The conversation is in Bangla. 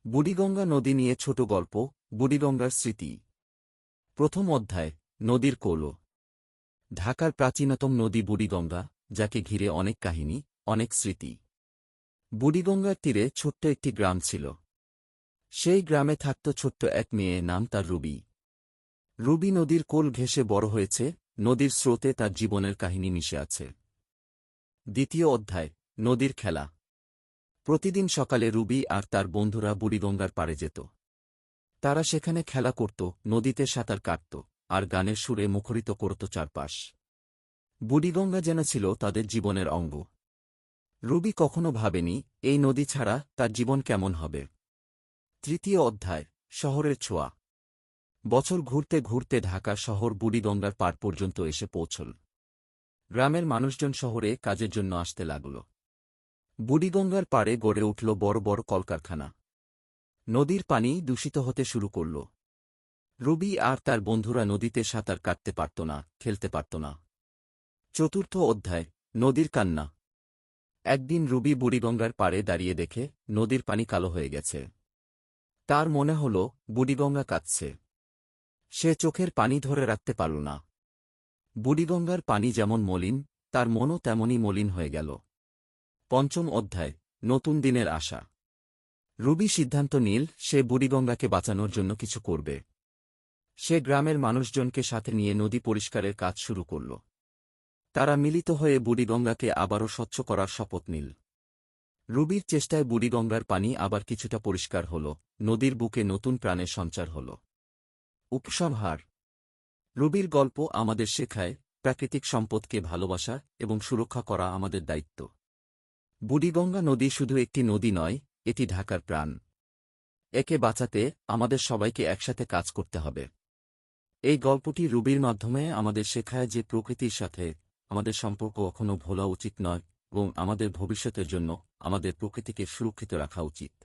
বুড়িগঙ্গা নদী নিয়ে ছোট গল্প। বুড়িগঙ্গার স্মৃতি। প্রথম অধ্যায়। নদীর কোল। ঢাকার প্রাচীনতম নদী বুড়িগঙ্গা, যাকে ঘিরে অনেক কাহিনী, অনেক স্মৃতি। বুড়িগঙ্গার তীরে ছোট্ট একটি গ্রাম ছিল। সেই গ্রামে থাকত ছোট্ট এক মেয়ে, নাম তার রুবি। রুবি নদীর কোল ঘেঁষে বড় হয়েছে, নদীর স্রোতে তার জীবনের কাহিনী মিশে আছে। দ্বিতীয় অধ্যায়। নদীর খেলা। প্রতিদিন সকালে রুবি আর তার বন্ধুরা বুড়িগঙ্গার পাড়ে যেত। তারা সেখানে খেলা করত, নদীতে সাঁতার কাটত, আর গানের সুরে মুখরিত করত চারপাশ। বুড়িগঙ্গা যেন ছিল তাদের জীবনের অঙ্গ। রুবি কখনো ভাবেনি এই নদী ছাড়া তার জীবন কেমন হবে। তৃতীয় অধ্যায়। শহরের ছোঁয়া। বছর ঘুরতে ঘুরতে ঢাকা শহর বুড়িগঙ্গার পাড় পর্যন্ত এসে পৌঁছল। গ্রামের মানুষজন শহরে কাজের জন্য আসতে লাগল। বুড়িগঙ্গার পাড়ে গড়ে উঠল বড় বড় কলকারখানা। নদীর পানি দূষিত হতে শুরু করল। রুবি আর তার বন্ধুরা নদীতে সাঁতার কাটতে পারত না, খেলতে পারত না। চতুর্থ অধ্যায়। নদীর কান্না। একদিন রুবি বুড়িগঙ্গার পাড়ে দাঁড়িয়ে দেখে নদীর পানি কালো হয়ে গেছে। তার মনে হল বুড়িগঙ্গা কাঁদছে। সে চোখের পানি ধরে রাখতে পারল না। বুড়িগঙ্গার পানি যেমন মলিন, তার মনও তেমনই মলিন হয়ে গেল। পঞ্চম অধ্যায়। নতুন দিনের আশা। রুবি সিদ্ধান্ত নিল সে বুড়িগঙ্গাকে বাঁচানোর জন্য কিছু করবে। সে গ্রামের মানুষজনকে সাথে নিয়ে নদী পরিষ্কারের কাজ শুরু করল। তারা মিলিত হয়ে বুড়িগঙ্গাকে আবারও স্বচ্ছ করার শপথ নিল। রুবির চেষ্টায় বুড়িগঙ্গার পানি আবার কিছুটা পরিষ্কার হল, নদীর বুকে নতুন প্রাণের সঞ্চার হল। উপসংহার। রুবির গল্প আমাদের শেখায় প্রাকৃতিক সম্পদকে ভালোবাসা এবং সুরক্ষা করা আমাদের দায়িত্ব। বুড়িগঙ্গা নদী শুধু একটি নদী নয়, এটি ঢাকার প্রাণ। একে বাঁচাতে আমাদের সবাইকে একসাথে কাজ করতে হবে। এই গল্পটি রুবির মাধ্যমে আমাদের শেখায় যে প্রকৃতির সাথে আমাদের সম্পর্ক কখনো ভোলা উচিত নয় এবং আমাদের ভবিষ্যতের জন্য আমাদের প্রকৃতিকে সুরক্ষিত রাখা উচিত।